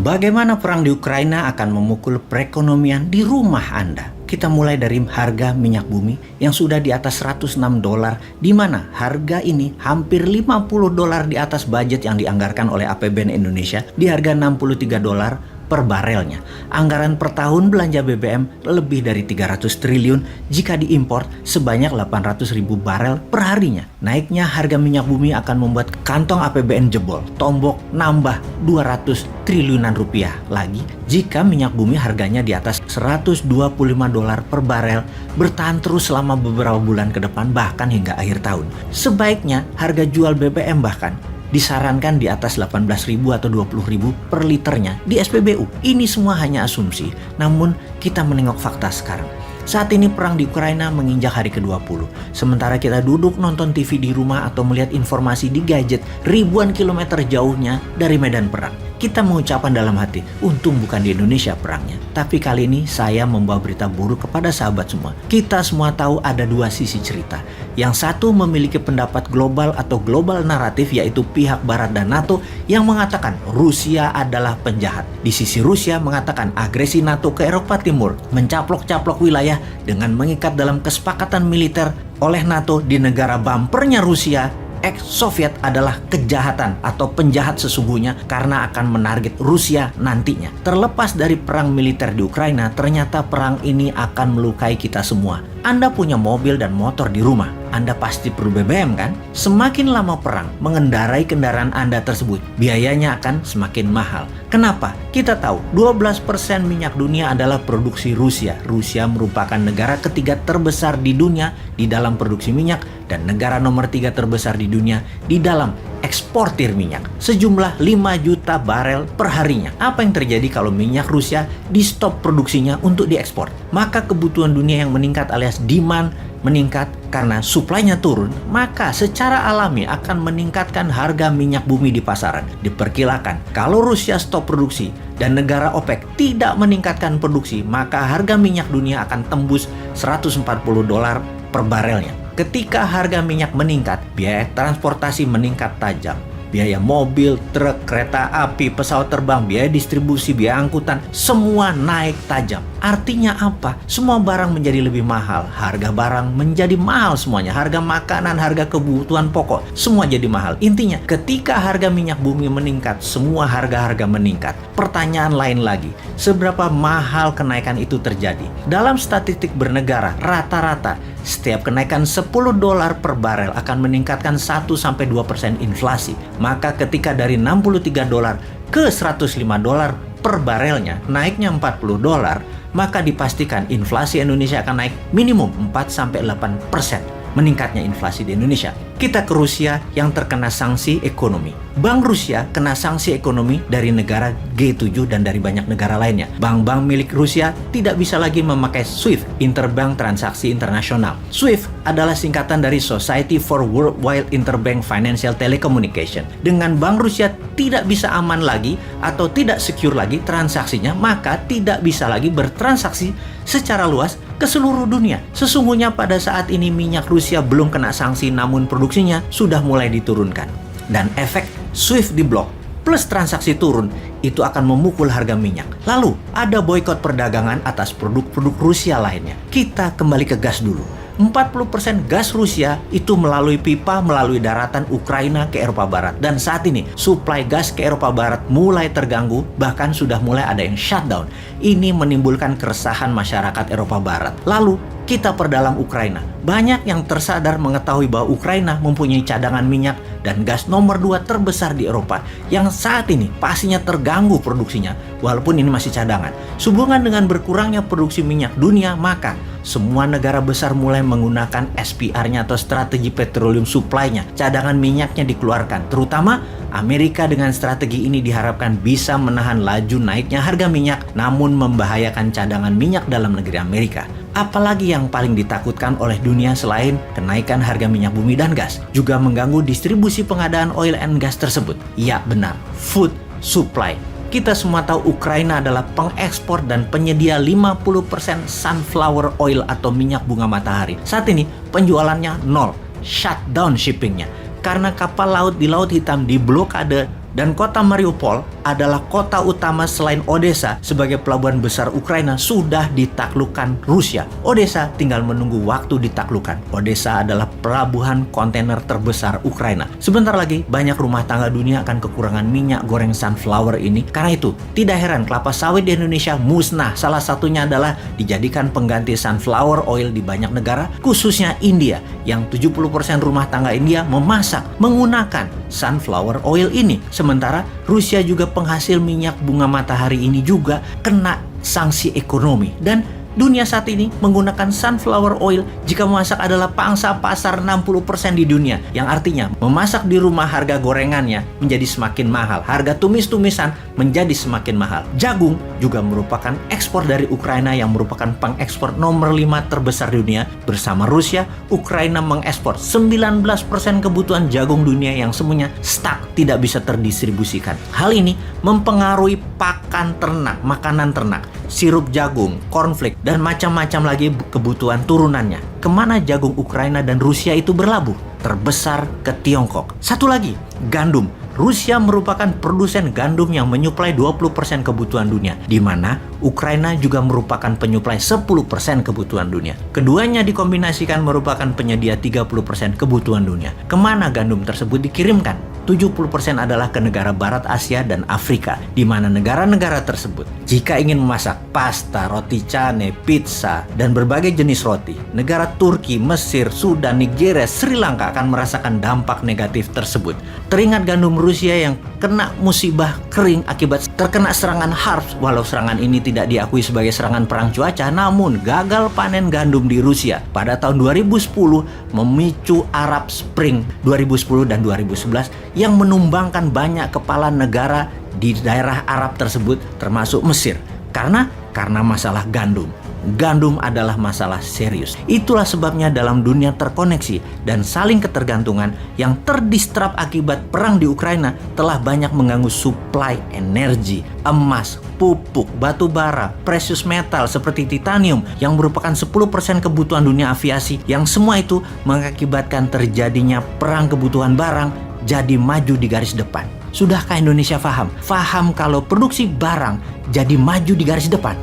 Bagaimana perang di Ukraina akan memukul perekonomian di rumah Anda? Kita mulai dari harga minyak bumi yang sudah di atas $106, di mana harga ini hampir $50 di atas budget yang dianggarkan oleh APBN Indonesia di harga $63 per barelnya. Anggaran per tahun belanja BBM lebih dari 300 triliun jika diimpor sebanyak 800.000 barel per harinya. Naiknya harga minyak bumi akan membuat kantong APBN jebol, tombok nambah 200 triliunan rupiah lagi jika minyak bumi harganya di atas $125 per barel bertahan terus selama beberapa bulan ke depan bahkan hingga akhir tahun. Sebaiknya harga jual BBM bahkan disarankan di atas 18.000 atau 20.000 per liternya di SPBU. Ini semua hanya asumsi, namun kita menengok fakta sekarang. Saat ini perang di Ukraina menginjak hari ke-20. Sementara kita duduk nonton TV di rumah atau melihat informasi di gadget ribuan kilometer jauhnya dari medan perang. Kita mengucapkan dalam hati, untung bukan di Indonesia perangnya. Tapi kali ini saya membawa berita buruk kepada sahabat semua. Kita semua tahu ada dua sisi cerita. Yang satu memiliki pendapat global atau global naratif, yaitu pihak Barat dan NATO yang mengatakan Rusia adalah penjahat. Di sisi Rusia mengatakan agresi NATO ke Eropa Timur mencaplok-caplok wilayah dengan mengikat dalam kesepakatan militer oleh NATO di negara bumpernya Rusia ex-Soviet adalah kejahatan atau penjahat sesungguhnya karena akan menarget Rusia nantinya. Terlepas dari perang militer di Ukraina, ternyata perang ini akan melukai kita semua. Anda punya mobil dan motor di rumah, Anda pasti perlu BBM kan? Semakin lama perang, mengendarai kendaraan Anda tersebut, biayanya akan semakin mahal. Kenapa? Kita tahu 12% minyak dunia adalah produksi Rusia. Rusia merupakan negara ketiga terbesar di dunia di dalam produksi minyak dan negara nomor 3 terbesar di dunia di dalam eksportir minyak. Sejumlah 5 juta barel per harinya. Apa yang terjadi kalau minyak Rusia di stop produksinya untuk diekspor? Maka kebutuhan dunia yang meningkat alias demand meningkat karena suplainya turun, maka secara alami akan meningkatkan harga minyak bumi di pasaran. Diperkirakan kalau Rusia stop produksi dan negara OPEC tidak meningkatkan produksi, maka harga minyak dunia akan tembus $140 per barelnya. Ketika harga minyak meningkat, biaya transportasi meningkat tajam. Biaya mobil, truk, kereta api, pesawat terbang, biaya distribusi, biaya angkutan, semua naik tajam. Artinya apa? Semua barang menjadi lebih mahal. Harga barang menjadi mahal semuanya. Harga makanan, harga kebutuhan pokok, semua jadi mahal. Intinya, ketika harga minyak bumi meningkat, semua harga-harga meningkat. Pertanyaan lain lagi, seberapa mahal kenaikan itu terjadi? Dalam statistik bernegara, rata-rata setiap kenaikan $10 per barel akan meningkatkan 1-2% inflasi. Maka ketika dari $63 ke $105 per barelnya, naiknya $40, maka dipastikan inflasi Indonesia akan naik minimum 4-8%. Meningkatnya inflasi di Indonesia. Kita ke Rusia yang terkena sanksi ekonomi. Bank Rusia kena sanksi ekonomi dari negara G7 dan dari banyak negara lainnya. Bank-bank milik Rusia tidak bisa lagi memakai SWIFT, Interbank Transaksi Internasional. SWIFT adalah singkatan dari Society for Worldwide Interbank Financial Telecommunication. Dengan Bank Rusia tidak bisa aman lagi atau tidak secure lagi transaksinya, maka tidak bisa lagi bertransaksi secara luas ke seluruh dunia. Sesungguhnya pada saat ini minyak Rusia belum kena sanksi, namun produksinya sudah mulai diturunkan. Dan efek SWIFT diblok plus transaksi turun itu akan memukul harga minyak. Lalu ada boikot perdagangan atas produk-produk Rusia lainnya. Kita kembali ke gas dulu. 40% gas Rusia itu melalui pipa melalui daratan Ukraina ke Eropa Barat. Dan saat ini suplai gas ke Eropa Barat mulai terganggu, bahkan sudah mulai ada yang shutdown. Ini menimbulkan keresahan masyarakat Eropa Barat. Lalu kita perdalam Ukraina. Banyak yang tersadar mengetahui bahwa Ukraina mempunyai cadangan minyak dan gas nomor 2 terbesar di Eropa yang saat ini pastinya terganggu produksinya walaupun ini masih cadangan. Sehubungan dengan berkurangnya produksi minyak dunia, maka semua negara besar mulai menggunakan SPR-nya atau strategi petroleum supply-nya. Cadangan minyaknya dikeluarkan, terutama Amerika. Dengan strategi ini diharapkan bisa menahan laju naiknya harga minyak namun membahayakan cadangan minyak dalam negeri Amerika. Apalagi yang paling ditakutkan oleh dunia selain kenaikan harga minyak bumi dan gas, juga mengganggu distribusi pengadaan oil and gas tersebut. Ya benar, food supply. Kita semua tahu Ukraina adalah pengekspor dan penyedia 50% sunflower oil atau minyak bunga matahari. Saat ini penjualannya nol, shutdown shippingnya. Karena kapal laut di Laut Hitam diblokade Dan kota Mariupol adalah kota utama selain Odessa sebagai pelabuhan besar Ukraina sudah ditaklukkan Rusia. Odessa tinggal menunggu waktu ditaklukkan. Odessa adalah pelabuhan kontainer terbesar Ukraina. Sebentar lagi banyak rumah tangga dunia akan kekurangan minyak goreng sunflower ini. Karena itu tidak heran kelapa sawit di Indonesia musnah. Salah satunya adalah dijadikan pengganti sunflower oil di banyak negara, khususnya India, yang 70% rumah tangga India memasak menggunakan sunflower oil ini. Sementara Rusia juga penghasil minyak bunga matahari ini juga kena sanksi ekonomi. Dan dunia saat ini menggunakan sunflower oil jika memasak adalah pangsa pasar 60% di dunia. Yang artinya memasak di rumah harga gorengannya menjadi semakin mahal. Harga tumis-tumisan menjadi semakin mahal. Jagung juga merupakan ekspor dari Ukraina yang merupakan pengekspor nomor 5 terbesar di dunia. Bersama Rusia, Ukraina mengekspor 19% kebutuhan jagung dunia yang semuanya stuck, tidak bisa terdistribusikan. Hal ini mempengaruhi pakan ternak, makanan ternak, sirup jagung, cornflake, dan macam-macam lagi kebutuhan turunannya. Kemana jagung Ukraina dan Rusia itu berlabuh? Terbesar ke Tiongkok. Satu lagi, gandum. Rusia merupakan produsen gandum yang menyuplai 20% kebutuhan dunia, di mana Ukraina juga merupakan penyuplai 10% kebutuhan dunia. Keduanya dikombinasikan merupakan penyedia 30% kebutuhan dunia. Kemana gandum tersebut dikirimkan? 70% adalah ke negara Barat Asia dan Afrika, di mana negara-negara tersebut jika ingin memasak pasta, roti cane, pizza, dan berbagai jenis roti, negara Turki, Mesir, Sudan, Nigeria, Sri Lanka akan merasakan dampak negatif tersebut. Teringat gandum Rusia yang kena musibah kering akibat terkena serangan harps. Walau serangan ini tidak diakui sebagai serangan perang cuaca, namun gagal panen gandum di Rusia pada tahun 2010 memicu Arab Spring 2010 dan 2011 yang menumbangkan banyak kepala negara di daerah Arab tersebut termasuk Mesir. Karena masalah gandum. Gandum adalah masalah serius. Itulah sebabnya dalam dunia terkoneksi dan saling ketergantungan yang terdistrap akibat perang di Ukraina telah banyak mengganggu suplai energi, emas, pupuk, batu bara, precious metal seperti titanium yang merupakan 10% kebutuhan dunia aviasi, yang semua itu mengakibatkan terjadinya perang kebutuhan barang jadi maju di garis depan. Sudahkah Indonesia paham? Paham kalau produksi barang jadi maju di garis depan?